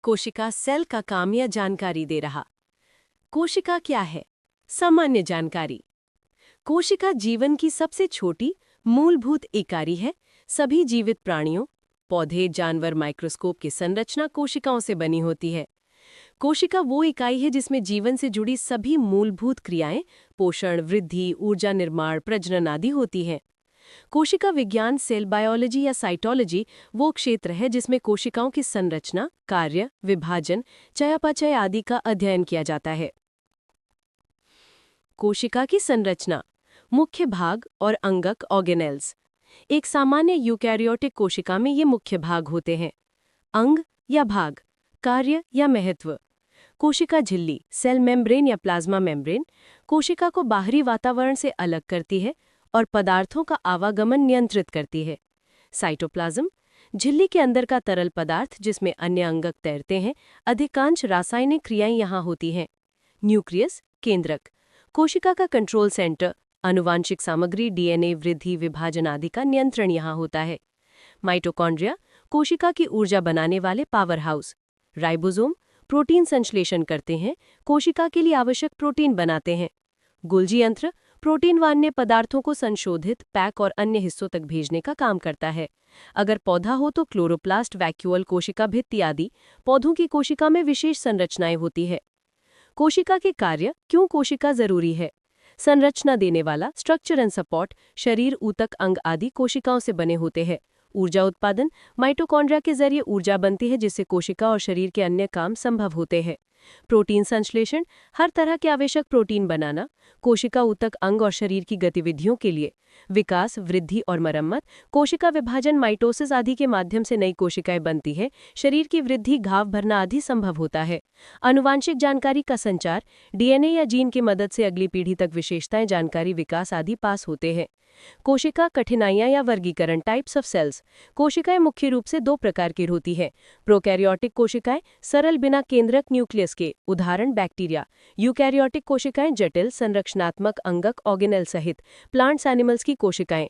कोशिका सेल का काम या जानकारी दे रहा। कोशिका क्या है? सामान्य जानकारी। कोशिका जीवन की सबसे छोटी मूलभूत इकाई है। सभी जीवित प्राणियों, पौधे, जानवर, माइक्रोस्कोप की संरचना कोशिकाओं से बनी होती है। कोशिका वो इकाई है जिसमें जीवन से जुड़ी सभी मूलभूत क्रियाएं, पोषण, वृद्धि, ऊर्जा निर्माण, प्रजनन आदि होती हैं। कोशिका विज्ञान, सेल बायोलॉजी या साइटोलॉजी वो क्षेत्र है जिसमें कोशिकाओं की संरचना, कार्य, विभाजन, चयापचय आदि का अध्ययन किया जाता है। कोशिका की संरचना, मुख्य भाग और अंगक ऑर्गेनेल्स। एक सामान्य यूकैरियोटिक कोशिका में ये मुख्य भाग होते हैं। अंग या भाग, कार्य या महत्व। कोशिका झिल्ली, सेल मेम्ब्रेन या प्लाज्मा मेम्ब्रेन, कोशिका को बाहरी वातावरण से अलग करती है और पदार्थों का आवागमन नियंत्रित करती है। साइटोप्लाज्म, झिल्ली के अंदर का तरल पदार्थ जिसमें अन्य अंगक तैरते हैं। अधिकांश रासायनिक क्रियाएं यहाँ होती हैं। न्यूक्लियस, केंद्रक, कोशिका का कंट्रोल सेंटर, आनुवांशिक सामग्री, डीएनए, वृद्धि, विभाजन आदि का नियंत्रण यहाँ होता है। माइटोकॉन्ड्रिया, कोशिका की ऊर्जा बनाने वाले पावर हाउस। राइबोसोम, प्रोटीन संश्लेषण करते हैं, कोशिका के लिए आवश्यक प्रोटीन बनाते हैं। गोल्जी यंत्र, प्रोटीन व अन्य पदार्थों को संशोधित, पैक और अन्य हिस्सों तक भेजने का काम करता है। अगर पौधा हो तो क्लोरोप्लास्ट, वैक्यूअल कोशिका भित्ति आदि। पौधों की कोशिका में विशेष संरचनाएं होती है। कोशिका के कार्य, क्यों कोशिका जरूरी है? संरचना देने वाला, स्ट्रक्चर एंड सपोर्ट, शरीर, ऊतक, अंग आदि कोशिकाओं से बने होते हैं। ऊर्जा उत्पादन, माइटोकॉन्ड्रिया के जरिए ऊर्जा बनती है जिससे कोशिका और शरीर के अन्य काम संभव होते हैं। प्रोटीन संश्लेषण, हर तरह के आवश्यक प्रोटीन बनाना, कोशिका, ऊतक, अंग और शरीर की गतिविधियों के लिए। विकास, वृद्धि और मरम्मत, कोशिका विभाजन, माइटोसिस आदि के माध्यम से नई कोशिकाएं बनती है। शरीर की वृद्धि, घाव भरना आदि संभव होता है। आनुवांशिक जानकारी का संचार, डीएनए या जीन की मदद से अगली पीढ़ी तक विशेषताएं, जानकारी, विकास आदि पास होते हैं। कोशिका कठिनाइयां या वर्गीकरण, टाइप्स ऑफ सेल्स। कोशिकाएं मुख्य रूप से दो प्रकार की होती है। प्रोकैरियोटिक कोशिकाएं, सरल बिना केंद्रक न्यूक्लियस के, उदाहरण बैक्टीरिया। यूकैरियोटिक कोशिकाएं, जटिल संरचनात्मक अंगक ऑर्गेनेल सहित। प्लांट्स, एनिमल्स की कोशिकाएं,